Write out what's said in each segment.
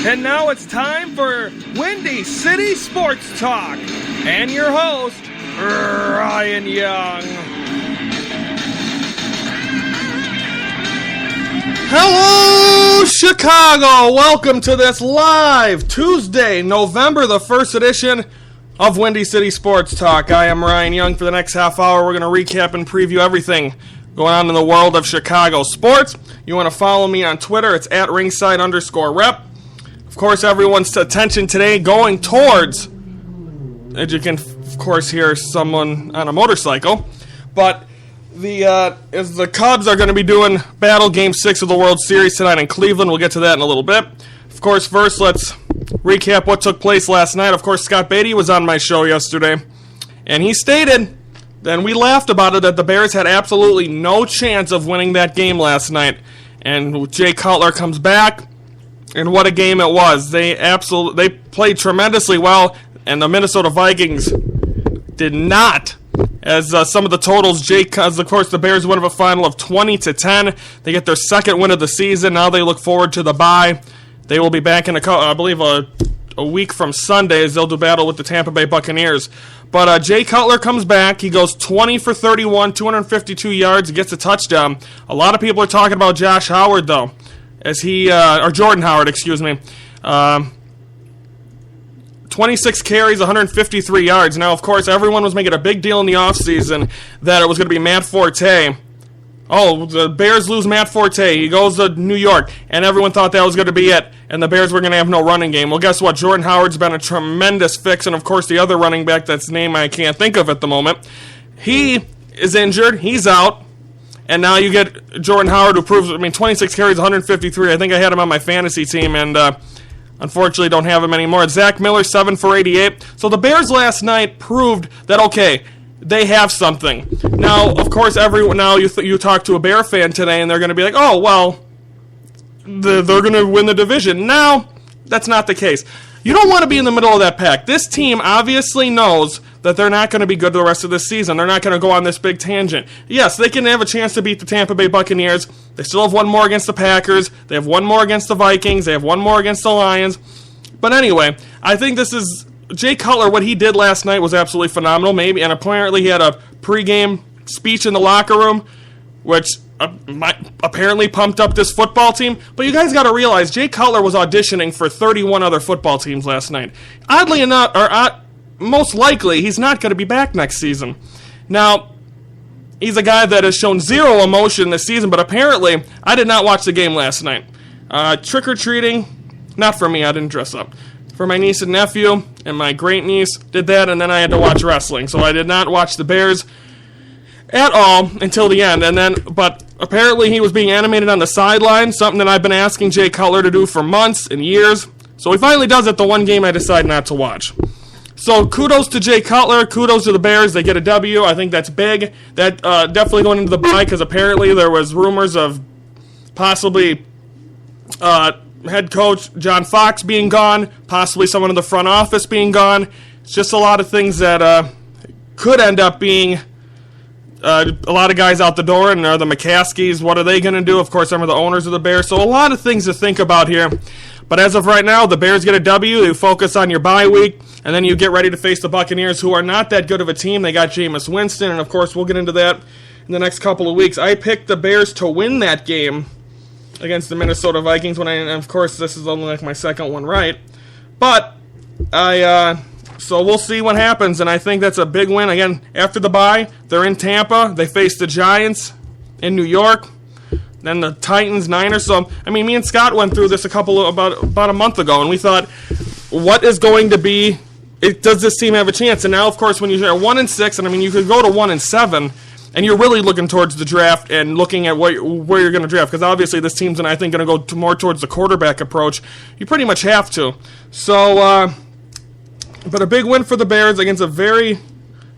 And now it's time for Windy City Sports Talk. And your host, Ryan Young. Hello, Chicago! Welcome to this live Tuesday, November the 1st edition of Windy City Sports Talk. I am Ryan Young. For the next half hour, we're going to recap and preview everything going on in the world of Chicago sports. You want to follow me on Twitter, it's at ringside_rep. Of course, everyone's attention today going towards, as you can of course hear someone on a motorcycle, but as the Cubs are going to be doing Battle Game 6 of the World Series tonight in Cleveland. We'll get to that in a little bit. Of course, first let's recap what took place last night. Of course, Scott Beatty was on my show yesterday, and he stated, and we laughed about it, that the Bears had absolutely no chance of winning that game last night. And Jay Cutler comes back, and what a game it was. They played tremendously well, and the Minnesota Vikings did not. As some of the totals, of course, the Bears win a final of 20-10. They get their second win of the season. Now they look forward to the bye. They will be back in I believe a week from Sunday, as they'll do battle with the Tampa Bay Buccaneers. But Jay Cutler comes back. He goes 20 for 31, 252 yards, gets a touchdown. A lot of people are talking about Josh Howard, though, or Jordan Howard, excuse me. 26 carries, 153 yards. Now, of course, everyone was making a big deal in the offseason that it was going to be Matt Forte. Oh, the Bears lose Matt Forte. He goes to New York, and everyone thought that was going to be it, and the Bears were going to have no running game. Well, guess what? Jordan Howard's been a tremendous fix, and, of course, the other running back, that's name I can't think of at the moment, he is injured. He's out. And now you get Jordan Howard, who proves, 26 carries, 153. I think I had him on my fantasy team, and unfortunately don't have him anymore. Zach Miller, 7 for 88. So the Bears last night proved that, okay, they have something. Now, of course, you talk to a Bear fan today, and they're going to be like, oh, well, they're going to win the division. Now, that's not the case. You don't want to be in the middle of that pack. This team obviously knows that they're not going to be good the rest of this season. They're not going to go on this big tangent. Yes, they can have a chance to beat the Tampa Bay Buccaneers. They still have one more against the Packers. They have one more against the Vikings. They have one more against the Lions. But anyway, I think this is Jay Cutler. What he did last night was absolutely phenomenal. And apparently he had a pregame speech in the locker room, which apparently pumped up this football team. But you guys got to realize Jay Cutler was auditioning for 31 other football teams last night. Oddly enough, most likely, he's not going to be back next season. Now, he's a guy that has shown zero emotion this season, but apparently, I did not watch the game last night. Trick-or-treating, not for me, I didn't dress up. For my niece and nephew, and my great-niece did that, and then I had to watch wrestling. So I did not watch the Bears at all until the end. But apparently he was being animated on the sideline, something that I've been asking Jay Cutler to do for months and years. So he finally does it the one game I decide not to watch. So kudos to Jay Cutler, kudos to the Bears. They get a W. I think that's big. That definitely going into the bye, because apparently there was rumors of possibly head coach John Fox being gone, possibly someone in the front office being gone. It's just a lot of things that could end up being a lot of guys out the door, and the McCaskies, what are they going to do? Of course, some of the owners of the Bears. So a lot of things to think about here. But as of right now, the Bears get a W. You focus on your bye week, and then you get ready to face the Buccaneers, who are not that good of a team. They got Jameis Winston, and of course, we'll get into that in the next couple of weeks. I picked the Bears to win that game against the Minnesota Vikings, and of course, this is only like my second one right. But so we'll see what happens, and I think that's a big win. Again, after the bye, they're in Tampa. They face the Giants in New York. Then the Titans, Niners. So, me and Scott went through this about a month ago, and we thought, what is going to be? Does this team have a chance? And now, of course, when you're 1-6, and you could go to 1-7, and you're really looking towards the draft and looking at where you're going to draft, because obviously this team's, I think, going to go more towards the quarterback approach. You pretty much have to. So, but a big win for the Bears against a very,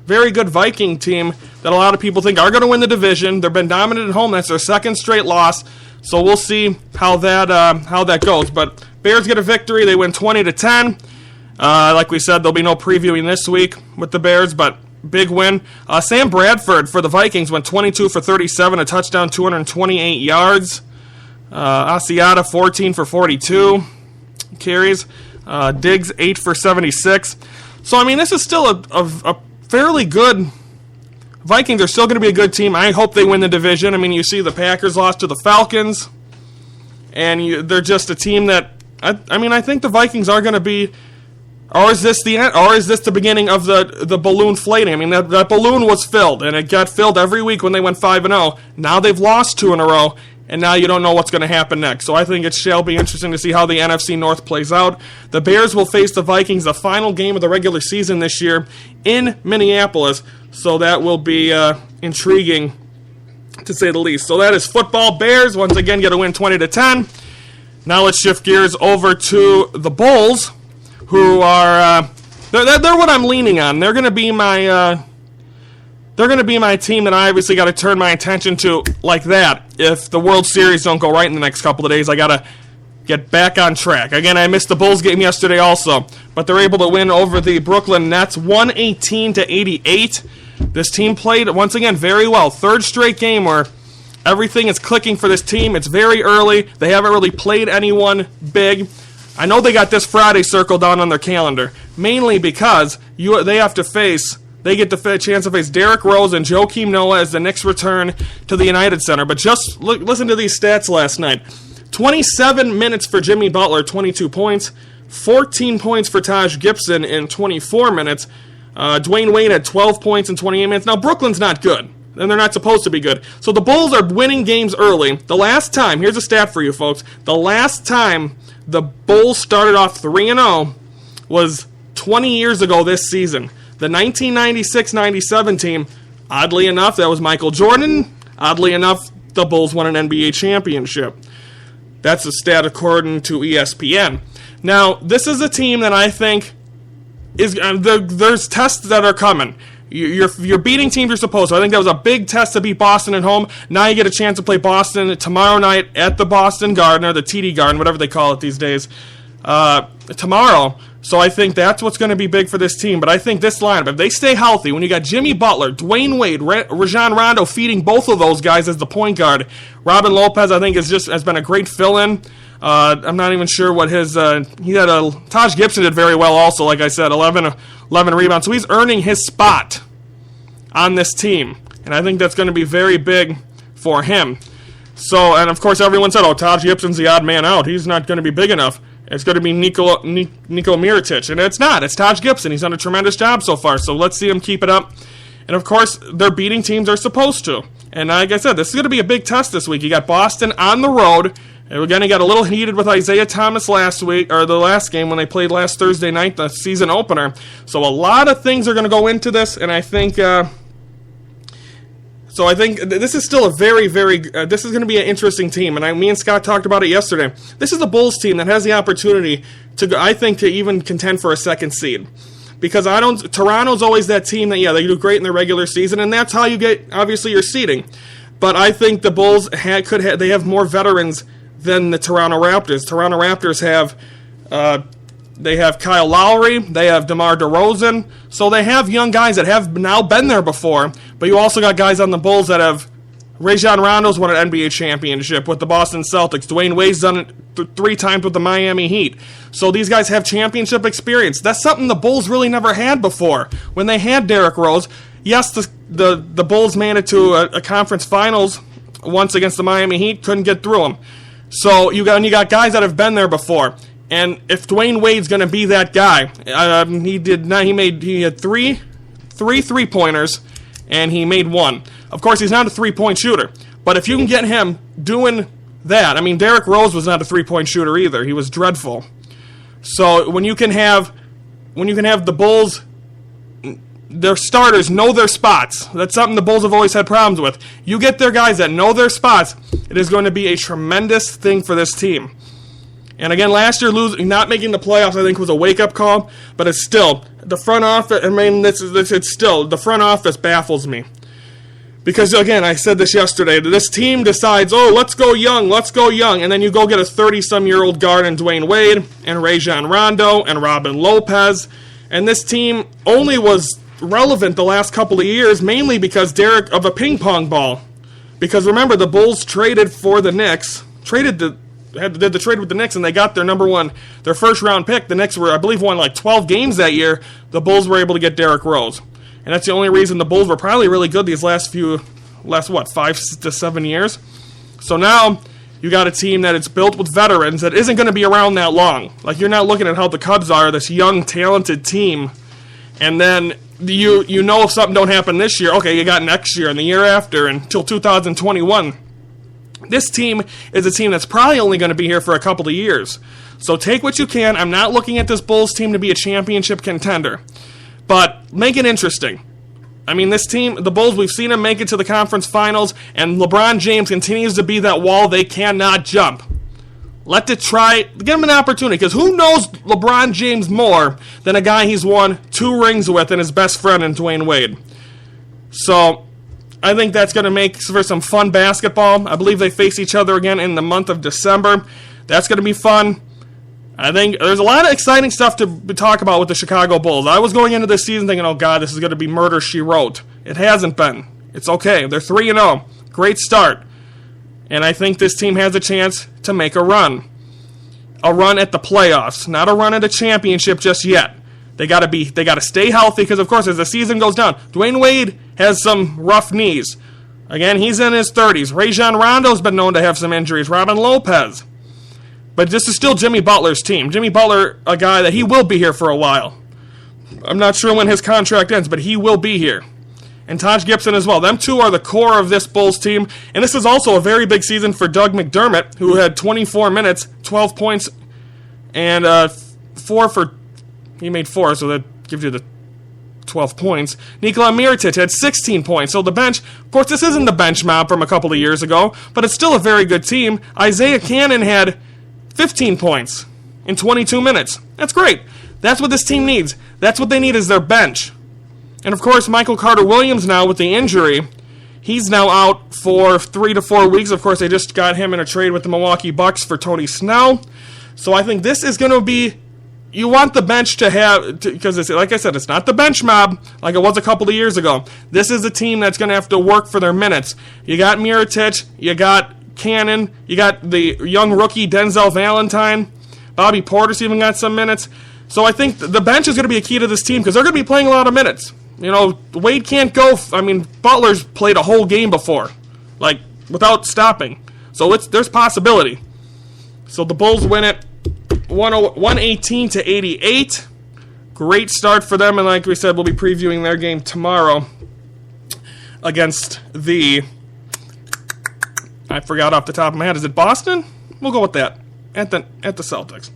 very good Viking team that a lot of people think are going to win the division. They've been dominant at home. That's their second straight loss. So we'll see how that goes. But Bears get a victory. They win 20-10. Like we said, there'll be no previewing this week with the Bears, but big win. Sam Bradford for the Vikings went 22 for 37, a touchdown, 228 yards. Asiata 14 for 42. carries. Diggs, 8 for 76. So, I mean, this is still a fairly good... Vikings are still going to be a good team. I hope they win the division. I mean, you see the Packers lost to the Falcons, and they're just a team that... I think the Vikings are going to be... Or is this the end? Or is this the beginning of the balloon inflating? I mean, that balloon was filled, and it got filled every week when they went 5-0. Now they've lost 2 in a row, and now you don't know what's going to happen next. So I think it shall be interesting to see how the NFC North plays out. The Bears will face the Vikings, the final game of the regular season this year, in Minneapolis. So that will be intriguing, to say the least. So that is football. Bears, once again, get a win 20-10. Now let's shift gears over to the Bulls, who are they're what I'm leaning on. They're going to be my team that I obviously got to turn my attention to like that. If the World Series don't go right in the next couple of days, I got to get back on track. Again, I missed the Bulls game yesterday also, but they're able to win over the Brooklyn Nets 118-88. This team played once again very well. Third straight game where everything is clicking for this team. It's very early. They haven't really played anyone big. I know they got this Friday circled down on their calendar, mainly because they get the chance to face Derrick Rose and Joakim Noah as the Knicks return to the United Center. But just listen to these stats last night. 27 minutes for Jimmy Butler, 22 points. 14 points for Taj Gibson in 24 minutes. Dwayne Wade had 12 points in 28 minutes. Now, Brooklyn's not good, and they're not supposed to be good. So the Bulls are winning games early. The last time, here's a stat for you folks, the last time the Bulls started off 3-0 was 20 years ago this season. The 1996-97 team, oddly enough, that was Michael Jordan. Oddly enough, the Bulls won an NBA championship. That's a stat according to ESPN. Now, this is a team that I think is there's tests that are coming. You're beating teams you're supposed to. I think that was a big test to beat Boston at home. Now you get a chance to play Boston tomorrow night at the Boston Garden, or the TD Garden, whatever they call it these days, tomorrow. So I think that's what's going to be big for this team. But I think this lineup, if they stay healthy, when you got Jimmy Butler, Dwayne Wade, Rajon Rondo feeding both of those guys as the point guard, Robin Lopez, I think, has been a great fill-in. I'm not even sure what his... Taj Gibson did very well also, like I said, 11 rebounds. So he's earning his spot on this team. And I think that's going to be very big for him. So, and of course everyone said, Taj Gibson's the odd man out. He's not going to be big enough. It's going to be Niko Mirotic. And it's not. It's Taj Gibson. He's done a tremendous job so far. So let's see him keep it up. And of course, they're beating teams they're supposed to. And like I said, this is going to be a big test this week. You got Boston on the road. And again, he got a little heated with Isaiah Thomas last week, or the last game when they played last Thursday night, the season opener. So a lot of things are going to go into this, and I think... So I think this is still a very, very... this is going to be an interesting team, and me and Scott talked about it yesterday. This is the Bulls team that has the opportunity to, I think, to even contend for a second seed. Because Toronto's always that team that, they do great in the regular season, and that's how you get, obviously, your seeding. But I think the Bulls they have more veterans than the Toronto Raptors. Toronto Raptors have Kyle Lowry, they have DeMar DeRozan, so they have young guys that have now been there before, but you also got guys on the Bulls that have... Rajon Rondo's won an NBA championship with the Boston Celtics. Dwayne Wade's done it 3 times with the Miami Heat. So these guys have championship experience. That's something the Bulls really never had before. When they had Derrick Rose, yes, the Bulls made it to a conference finals once against the Miami Heat, couldn't get through them. So you got guys that have been there before. And if Dwayne Wade's going to be that guy, he had three 3-pointers, and he made 1. Of course, he's not a 3-point shooter, but if you can get him doing that, I mean, Derrick Rose was not a 3-point shooter either. He was dreadful. So when you can have the Bulls, their starters know their spots. That's something the Bulls have always had problems with. You get their guys that know their spots, it is going to be a tremendous thing for this team. And again, last year not making the playoffs, I think, was a wake-up call. But it's still the front office. I mean, it's still the front office baffles me. Because again, I said this yesterday. This team decides, let's go young, and then you go get a 30-some-year-old guard in Dwayne Wade and Rajon Rondo and Robin Lopez, and this team only was relevant the last couple of years, mainly because of a ping pong ball. Because remember, the Bulls traded for the Knicks, traded did the trade with the Knicks, and they got their first-round pick. The Knicks were, I believe, won like 12 games that year. The Bulls were able to get Derrick Rose. And that's the only reason the Bulls were probably really good these last 5 to 7 years. So now you got a team that is built with veterans that isn't going to be around that long. Like, you're not looking at how the Cubs are, this young, talented team, and then you know if something don't happen this year, okay, you got next year and the year after until 2021. This team is a team that's probably only going to be here for a couple of years. So take what you can. I'm not looking at this Bulls team to be a championship contender. But make it interesting. I mean, this team, the Bulls, we've seen them make it to the conference finals, and LeBron James continues to be that wall they cannot jump. Give him an opportunity, because who knows LeBron James more than a guy he's won 2 rings with and his best friend in Dwayne Wade. So I think that's going to make for some fun basketball. I believe they face each other again in the month of December. That's going to be fun. I think there's a lot of exciting stuff to talk about with the Chicago Bulls. I was going into this season thinking, oh God, this is going to be murder, she wrote. It hasn't been. It's okay. They're 3-0. Great start. And I think this team has a chance to make a run. A run at the playoffs. Not a run at a championship just yet. They got to stay healthy, because of course as the season goes down, Dwayne Wade has some rough knees. Again, he's in his 30s. Rajon Rondo's been known to have some injuries. Robin Lopez. But this is still Jimmy Butler's team. Jimmy Butler, a guy that he will be here for a while. I'm not sure when his contract ends, but he will be here. And Taj Gibson as well. Them two are the core of this Bulls team. And this is also a very big season for Doug McDermott, who had 24 minutes, 12 points, and he made 4, so that gives you the 12 points. Nikola Mirotic had 16 points. So the bench, of course, this isn't the bench mob from a couple of years ago, but it's still a very good team. Isaiah Cannon had 15 points in 22 minutes. That's great. That's what this team needs. That's what they need, is their bench. And of course, Michael Carter-Williams now with the injury, he's now out for 3 to 4 weeks. Of course, they just got him in a trade with the Milwaukee Bucks for Tony Snell. So I think this is going to be, you want the bench to have, because like I said, it's not the bench mob like it was a couple of years ago. This is a team that's going to have to work for their minutes. You got Mirotic, you got Cannon, you got the young rookie Denzel Valentine, Bobby Portis even got some minutes. So I think the bench is going to be a key to this team, because they're going to be playing a lot of minutes. You know, Wade can't go, Butler's played a whole game before, like, without stopping. So there's possibility. So the Bulls win it 118-88. Great start for them, and like we said, we'll be previewing their game tomorrow against I forgot off the top of my head. Is it Boston? We'll go with that. At the Celtics.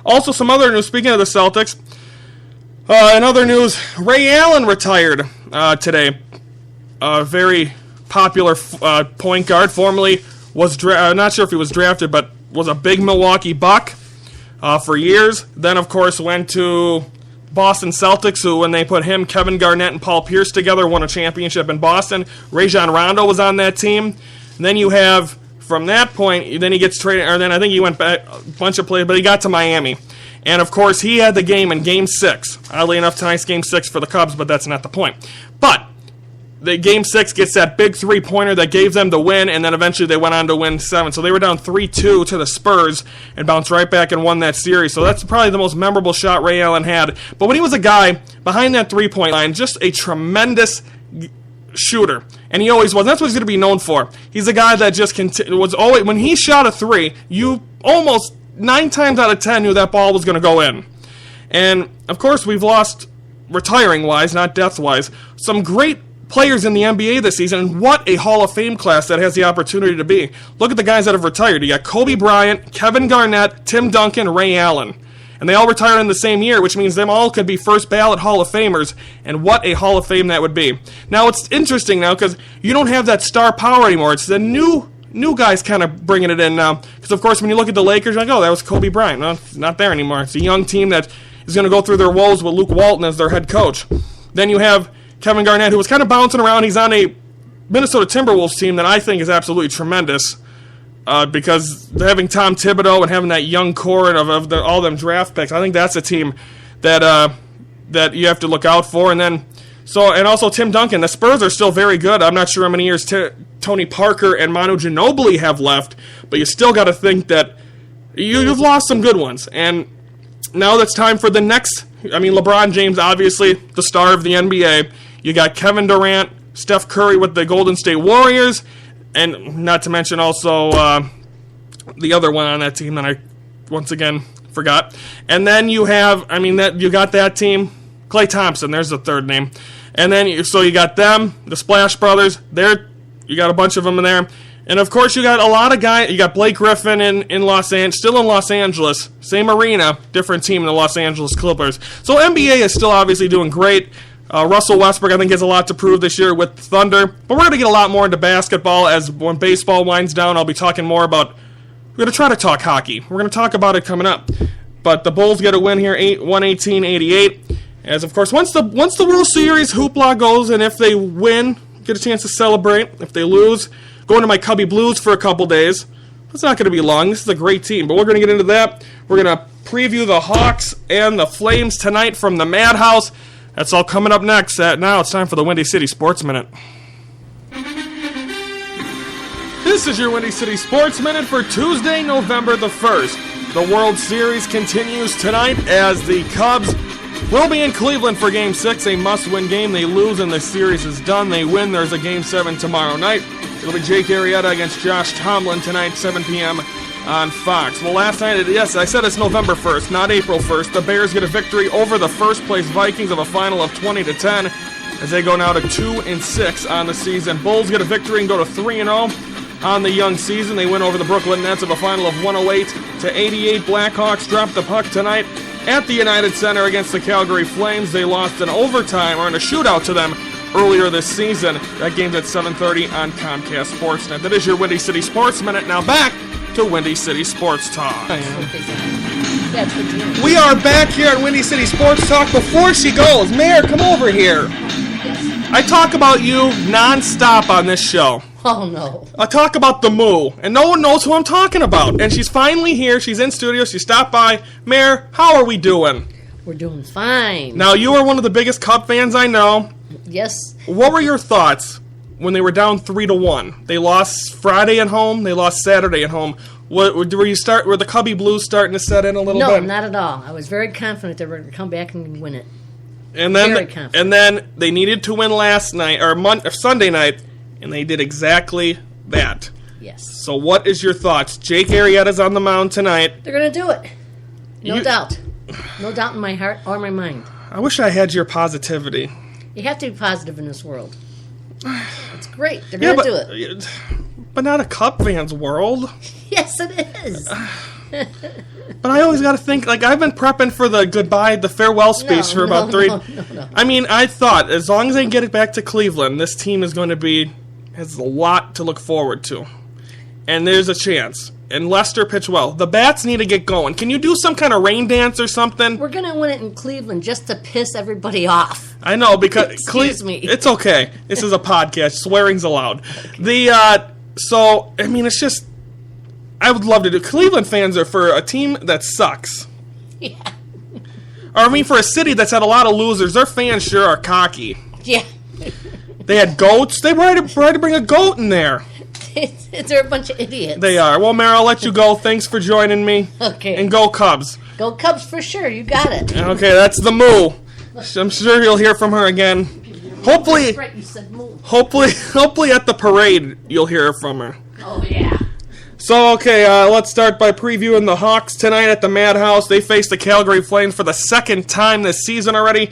Also, some other news. Speaking of the Celtics, in other news, Ray Allen retired today. A very popular point guard. Formerly was not sure if he was drafted, but was a big Milwaukee Buck for years. Then, of course, went to Boston Celtics, who, when they put him, Kevin Garnett, and Paul Pierce together, won a championship in Boston. Rajon Rondo was on that team. And then you have, from that point, then he gets traded, or then I think he went back a bunch of plays, but he got to Miami. And, of course, he had the game in Game 6. Oddly enough, tonight's Game 6 for the Cubs, but that's not the point. But the Game 6 gets that big three-pointer that gave them the win, and then eventually they went on to win 7. So they were down 3-2 to the Spurs and bounced right back and won that series. So that's probably the most memorable shot Ray Allen had. But when he was a guy behind that three-point line, just a tremendous shooter. And he always was. That's what he's going to be known for. He's a guy that just was always, when he shot a three, you almost 9 times out of 10 knew that ball was going to go in. And, of course, we've lost, retiring-wise, not death-wise, some great players in the NBA this season, and what a Hall of Fame class that has the opportunity to be. Look at the guys that have retired. You got Kobe Bryant, Kevin Garnett, Tim Duncan, Ray Allen. And they all retired in the same year, which means them all could be first ballot Hall of Famers, and what a Hall of Fame that would be. Now, it's interesting now, because you don't have that star power anymore. It's the new guys kind of bringing it in now. Because, of course, when you look at the Lakers, you're like, oh, that was Kobe Bryant. No, it's not there anymore. It's a young team that is going to go through their woes with Luke Walton as their head coach. Then you have Kevin Garnett, who was kind of bouncing around. He's on a Minnesota Timberwolves team that I think is absolutely tremendous, because having Tom Thibodeau and having that young core of all them draft picks, I think that's a team that you have to look out for. And also Tim Duncan. The Spurs are still very good. I'm not sure how many years Tony Parker and Manu Ginobili have left, but you still got to think that You've lost some good ones, and now it's time for the next. I mean, LeBron James, obviously the star of the NBA. You got Kevin Durant, Steph Curry with the Golden State Warriors, and not to mention also the other one on that team that I once again forgot. And then you have, you got that team, Klay Thompson. There's the third name, and then you got them, the Splash Brothers. You got a bunch of them in there. And, of course, you got a lot of guys. You got Blake Griffin in Los Angeles, still in Los Angeles. Same arena, different team in the Los Angeles Clippers. So NBA is still obviously doing great. Russell Westbrook, I think, has a lot to prove this year with Thunder. But we're going to get a lot more into basketball as when baseball winds down. I'll be talking more about. We're going to try to talk hockey. We're going to talk about it coming up. But the Bulls get a win here, 118-88. As, of course, once the World Series hoopla goes, and if they win, get a chance to celebrate. If they lose, going to my Cubby Blues for a couple days. It's not going to be long. This is a great team, but we're going to get into that. We're going to preview the Hawks and the Flames tonight from the Madhouse. That's all coming up next. Now it's time for the Windy City Sports Minute. This is your Windy City Sports Minute for Tuesday, November the 1st. The World Series continues tonight as the Cubs will be in Cleveland for Game 6, a must-win game. They lose and the series is done. They win. There's a Game 7 tomorrow night. It'll be Jake Arrieta against Josh Tomlin tonight, 7 p.m. on Fox. Well, last night, yes, I said it's November 1st, not April 1st. The Bears get a victory over the first-place Vikings of a final of 20-10 as they go now to 2-6 on the season. Bulls get a victory and go to 3-0 on the young season. They win over the Brooklyn Nets of a final of 108-88. Blackhawks drop the puck tonight at the United Center against the Calgary Flames. They lost in overtime or in a shootout to them earlier this season. That game's at 7:30 on Comcast Sportsnet. That is your Windy City Sports Minute. Now back to Windy City Sports Talk. We are back here at Windy City Sports Talk. Before she goes, Mayor, come over here. I talk about you non-stop on this show. Oh, no. I talk about the Moo, and no one knows who I'm talking about. And she's finally here. She's in studio. She stopped by. Mayor, how are we doing? We're doing fine. Now, you are one of the biggest Cub fans I know. Yes. What were your thoughts when they were down 3-1? They lost Friday at home. They lost Saturday at home. Were the Cubby Blues starting to set in a little bit? No, not at all. I was very confident they were going to come back and win it. And then they needed to win last night or Sunday night, and they did exactly that. Yes. So what is your thoughts? Jake Arrieta's on the mound tonight. They're going to do it. No doubt. No doubt in my heart or my mind. I wish I had your positivity. You have to be positive in this world. It's great. They're going to do it. But not a Cub fan's world. Yes, it is. But I always got to think, I've been prepping for the farewell speech for about three. No. I mean, I thought, as long as they get it back to Cleveland, this team is going to has a lot to look forward to. And there's a chance. And Lester pitched well. The bats need to get going. Can you do some kind of rain dance or something? We're going to win it in Cleveland just to piss everybody off. I know, because... Excuse me. It's okay. This is a podcast. Swearing's allowed. Okay. It's just... I would love to do... Cleveland fans are for a team that sucks. Yeah. Or, for a city that's had a lot of losers, their fans sure are cocky. Yeah. They had goats. They tried to bring a goat in there. They're a bunch of idiots. They are. Well, Mara, I'll let you go. Thanks for joining me. Okay. And go Cubs. Go Cubs for sure. You got it. Okay, that's the Moo. I'm sure you'll hear from her again. Hopefully, that's right, you said Moo. Hopefully at the parade you'll hear from her. Oh, yeah. So, okay, let's start by previewing the Hawks tonight at the Madhouse. They face the Calgary Flames for the second time this season already.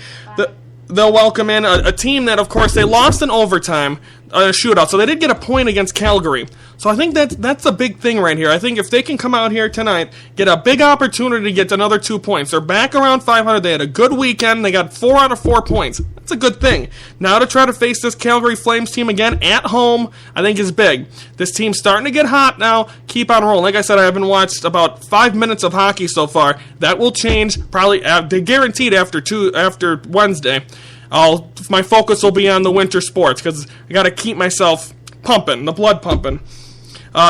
They'll welcome in a team that, of course, they lost in overtime, a shootout. So they did get a point against Calgary. So I think that's a big thing right here. I think if they can come out here tonight, get a big opportunity to get another 2 points. They're back around 500. They had a good weekend. They got 4 out of 4 points. That's a good thing. Now to try to face this Calgary Flames team again at home, I think is big. This team's starting to get hot now. Keep on rolling. Like I said, I haven't watched about 5 minutes of hockey so far. That will change probably guaranteed after Wednesday. My focus will be on the winter sports because I got to keep myself pumping, the blood pumping.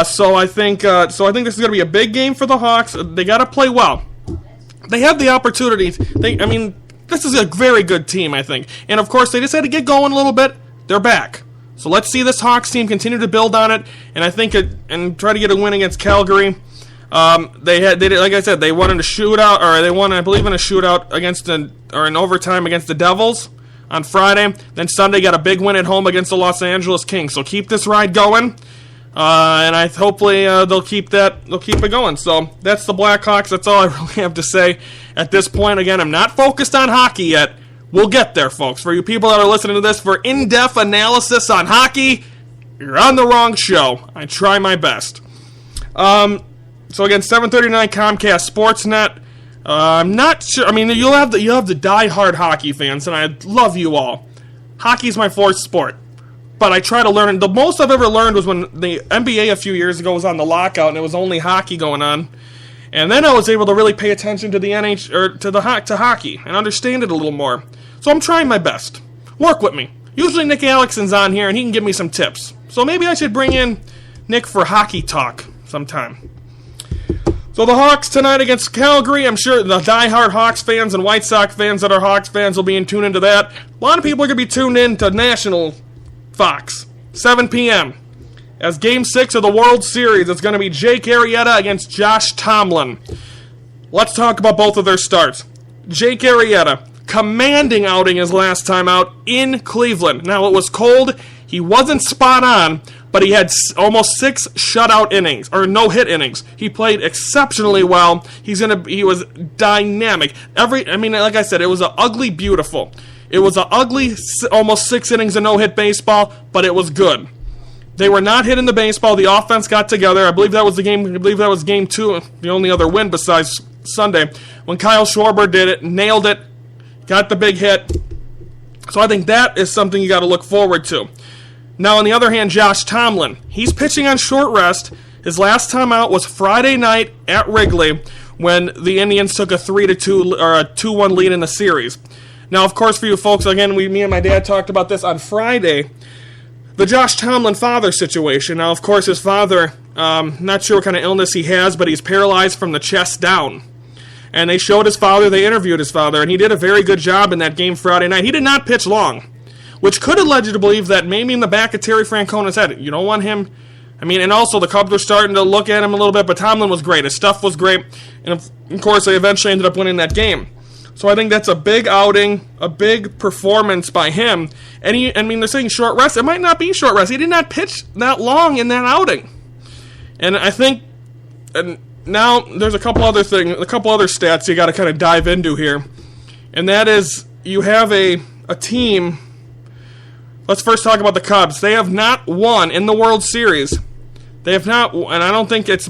So I think this is going to be a big game for the Hawks. They got to play well. They have the opportunity. This is a very good team, I think. And of course, they just had to get going a little bit. They're back. So let's see this Hawks team continue to build on it, and I think and try to get a win against Calgary. They did, like I said, they won in a shootout, or they won, I believe, in a shootout in overtime against the Devils on Friday. Then Sunday got a big win at home against the Los Angeles Kings. So keep this ride going, and hopefully they'll keep it going. So that's the Blackhawks. That's all I really have to say at this point. Again, I'm not focused on hockey yet. We'll get there, folks. For you people that are listening to this for in-depth analysis on hockey, you're on the wrong show. I try my best. So again, 7:39 Comcast Sportsnet. I'm not sure. I mean, you'll have the die-hard hockey fans, and I love you all. Hockey's my fourth sport, but I try to learn. The most I've ever learned was when the NBA a few years ago was on the lockout, and it was only hockey going on. And then I was able to really pay attention to the to hockey and understand it a little more. So I'm trying my best. Work with me. Usually Nick Alexson's on here, and he can give me some tips. So maybe I should bring in Nick for hockey talk sometime. So the Hawks tonight against Calgary. I'm sure the diehard Hawks fans and White Sox fans that are Hawks fans will be in tune into that. A lot of people are going to be tuned in to National Fox, 7 p.m. As Game 6 of the World Series, it's going to be Jake Arrieta against Josh Tomlin. Let's talk about both of their starts. Jake Arrieta, commanding outing his last time out in Cleveland. Now, it was cold. He wasn't spot on, but he had almost 6 shutout innings, or no-hit innings. He played exceptionally well. He was dynamic. Like I said, it was an ugly beautiful. It was an ugly almost 6 innings of no-hit baseball, but it was good. They were not hitting the baseball. The offense got together. I believe that was the game. I believe that was Game 2, the only other win besides Sunday, when Kyle Schwarber did it, nailed it, got the big hit. So I think that is something you got to look forward to. Now, on the other hand, Josh Tomlin, he's pitching on short rest. His last time out was Friday night at Wrigley when the Indians took a 3-2 or a 2-1 lead in the series. Now, of course, for you folks, again, me and my dad talked about this on Friday, the Josh Tomlin father situation. Now, of course, his father, not sure what kind of illness he has, but he's paralyzed from the chest down. And they showed his father, they interviewed his father, and he did a very good job in that game Friday night. He did not pitch long, which could have led you to believe that maybe in the back of Terry Francona's head, you don't want him. And also the Cubs were starting to look at him a little bit, but Tomlin was great. His stuff was great. And, of course, they eventually ended up winning that game. So I think that's a big outing, a big performance by him. And they're saying short rest. It might not be short rest. He did not pitch that long in that outing. And I think, and now there's a couple other stats you got to kind of dive into here. And that is, you have a team. Let's first talk about the Cubs. They have not won in the World Series. They have not, and I don't think it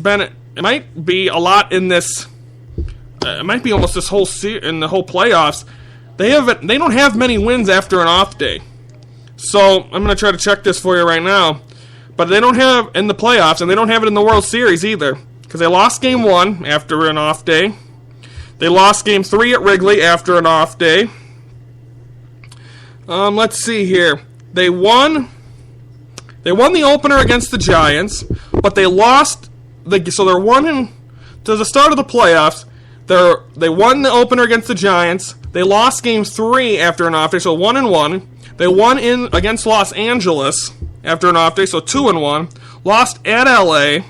might be a lot in this. It might be almost this whole in the whole playoffs. They don't have many wins after an off day. So I'm going to try to check this for you right now. But they don't have in the playoffs, and they don't have it in the World Series either, because they lost Game 1 after an off day. They lost Game 3 at Wrigley after an off day. Let's see here. They won the opener against the Giants, but they lost. So they're 1 to the start of the playoffs. They won the opener against the Giants. They lost Game 3 after an off day, so 1-1. They won in against Los Angeles after an off day, so 2-1. Lost at LA,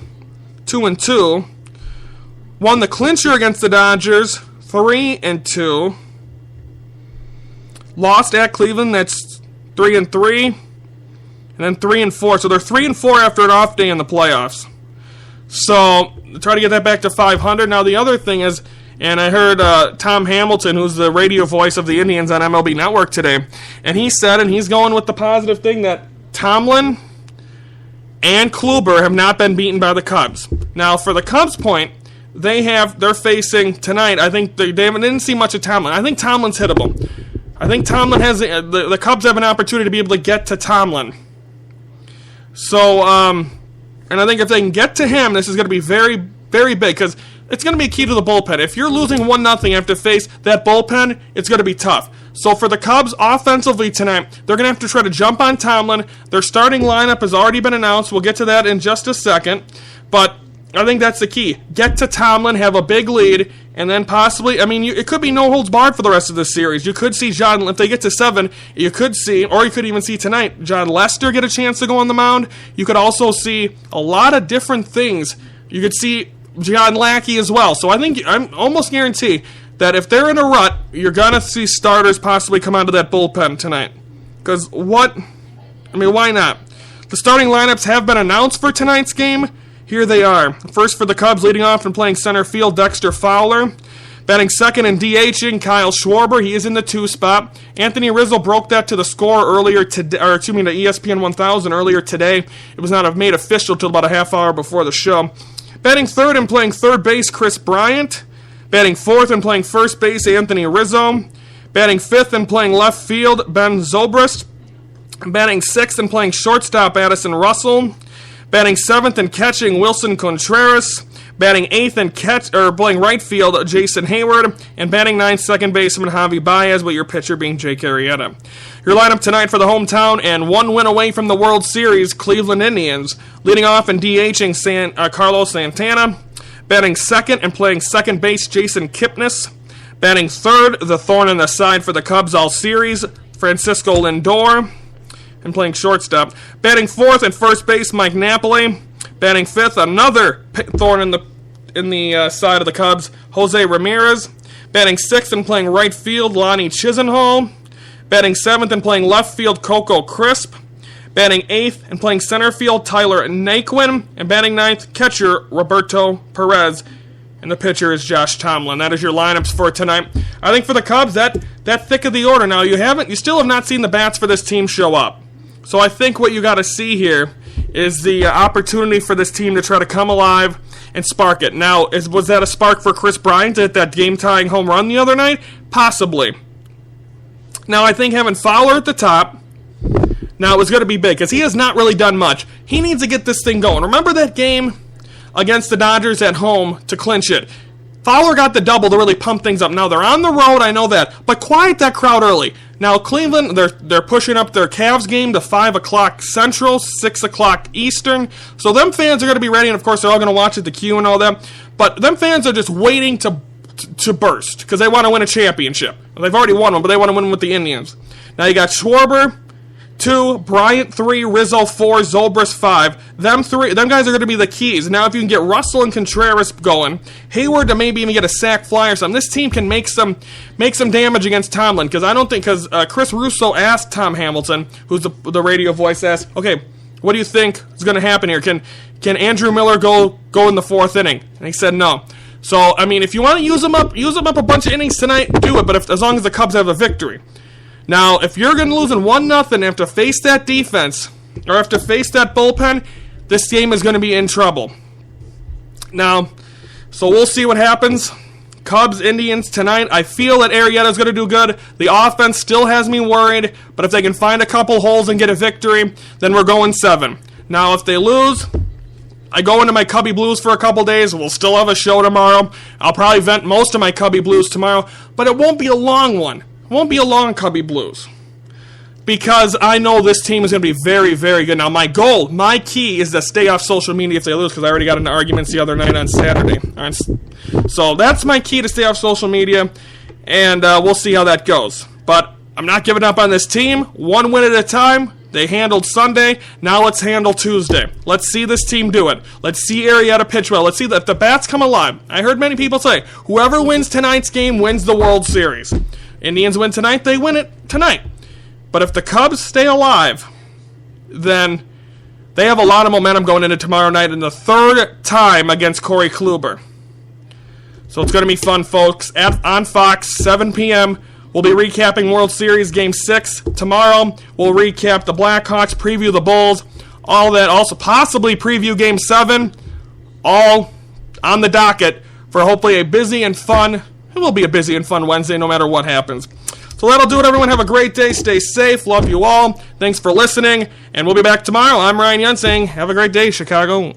2-2. Won the clincher against the Dodgers, 3-2. Lost at Cleveland, that's 3-3. And then 3-4. So they're 3-4 after an off day in the playoffs. So try to get that back to 500. Now the other thing is, and I heard Tom Hamilton, who's the radio voice of the Indians on MLB Network today, and he said, and he's going with the positive thing, that Tomlin and Kluber have not been beaten by the Cubs. Now, for the Cubs' point, they're facing tonight. I think they didn't see much of Tomlin. I think Tomlin's hittable. I think Tomlin has the Cubs have an opportunity to be able to get to Tomlin. So, and I think if they can get to him, this is going to be very, very big, because it's going to be key to the bullpen. If you're losing 1-0 after face that bullpen, it's going to be tough. So for the Cubs offensively tonight, they're going to have to try to jump on Tomlin. Their starting lineup has already been announced. We'll get to that in just a second. But I think that's the key. Get to Tomlin, have a big lead, and then possibly, it could be no holds barred for the rest of this series. You could see if they get to 7, you could see, or you could even see tonight, John Lester get a chance to go on the mound. You could also see a lot of different things. You could see John Lackey as well. So I think I'm almost guarantee that if they're in a rut, you're going to see starters possibly come out of that bullpen tonight. Because why not? The starting lineups have been announced for tonight's game. Here they are. First for the Cubs, leading off and playing center field, Dexter Fowler. Batting second and DHing, Kyle Schwarber. He is in the 2 spot. Anthony Rizzo broke that to the score earlier today, to ESPN 1000 earlier today. It was not made official till about a half hour before the show. Batting third and playing third base, Chris Bryant. Batting fourth and playing first base, Anthony Rizzo. Batting fifth and playing left field, Ben Zobrist. Batting sixth and playing shortstop, Addison Russell. Batting seventh and catching, Wilson Contreras. Batting eighth and playing right field, Jason Hayward. And batting ninth, second baseman, Javi Baez, with your pitcher being Jake Arrieta. Your lineup tonight for the hometown and 1 win away from the World Series, Cleveland Indians. Leading off and DHing Carlos Santana. Batting second and playing second base, Jason Kipnis. Batting third, the thorn in the side for the Cubs all series, Francisco Lindor. And playing shortstop. Batting fourth and first base, Mike Napoli. Batting fifth, another thorn in the side of the Cubs, Jose Ramirez. Batting sixth and playing right field, Lonnie Chisenhall. Batting seventh and playing left field, Coco Crisp. Batting eighth and playing center field, Tyler Naquin. And batting ninth, catcher, Roberto Perez. And the pitcher is Josh Tomlin. That is your lineups for tonight. I think for the Cubs, that thick of the order. Now, you still have not seen the bats for this team show up. So I think what you got to see here is the opportunity for this team to try to come alive and spark it. Now, was that a spark for Chris Bryant to hit that game-tying home run the other night? Possibly. Now, I think having Fowler at the top, now it was going to be big, because he has not really done much. He needs to get this thing going. Remember that game against the Dodgers at home to clinch it? Fowler got the double to really pump things up. Now, they're on the road, I know that, but quiet that crowd early. Now, Cleveland, they're pushing up their Cavs game to 5 o'clock Central, 6 o'clock Eastern. So them fans are going to be ready, and of course they're all going to watch at the Q and all that. But them fans are just waiting to burst because they want to win a championship. They've already won one, but they want to win with the Indians. Now you got Schwarber, 2, Bryant 3, Rizzo 4, Zobrist 5. Them guys are going to be the keys. Now if you can get Russell and Contreras going, Hayward to maybe even get a sack fly or something, this team can make some damage against Tomlin. Because Chris Russo asked Tom Hamilton, who's the radio voice, asked, okay, what do you think is going to happen here? Can Andrew Miller go in the 4th inning? And he said no. So I mean, if you want to use him up a bunch of innings tonight, do it. But as long as the Cubs have a victory. Now, if you're going to lose in 1-0 and have to face that defense, or have to face that bullpen, this game is going to be in trouble. Now, so we'll see what happens. Cubs, Indians tonight. I feel that Arrieta's going to do good. The offense still has me worried, but if they can find a couple holes and get a victory, then we're going 7. Now, if they lose, I go into my Cubby Blues for a couple days. We'll still have a show tomorrow. I'll probably vent most of my Cubby Blues tomorrow, but it won't be a long one. It won't be a long Cubby Blues. Because I know this team is going to be very, very good. Now, my key is to stay off social media if they lose, because I already got into arguments the other night on Saturday. So that's my key to stay off social media, and we'll see how that goes. But I'm not giving up on this team. 1 win at a time. They handled Sunday. Now let's handle Tuesday. Let's see this team do it. Let's see Arrieta pitch well. Let's see if the bats come alive. I heard many people say, whoever wins tonight's game wins the World Series. Indians win tonight, they win it tonight. But if the Cubs stay alive, then they have a lot of momentum going into tomorrow night in the 3rd time against Corey Kluber. So it's going to be fun, folks. On Fox, 7 p.m., we'll be recapping World Series Game 6. Tomorrow, we'll recap the Blackhawks, preview the Bulls, all that. Also, possibly preview Game 7. All on the docket for hopefully a busy and fun. It will be a busy and fun Wednesday no matter what happens. So that'll do it, everyone. Have a great day. Stay safe. Love you all. Thanks for listening. And we'll be back tomorrow. I'm Ryan Young saying, have a great day, Chicago.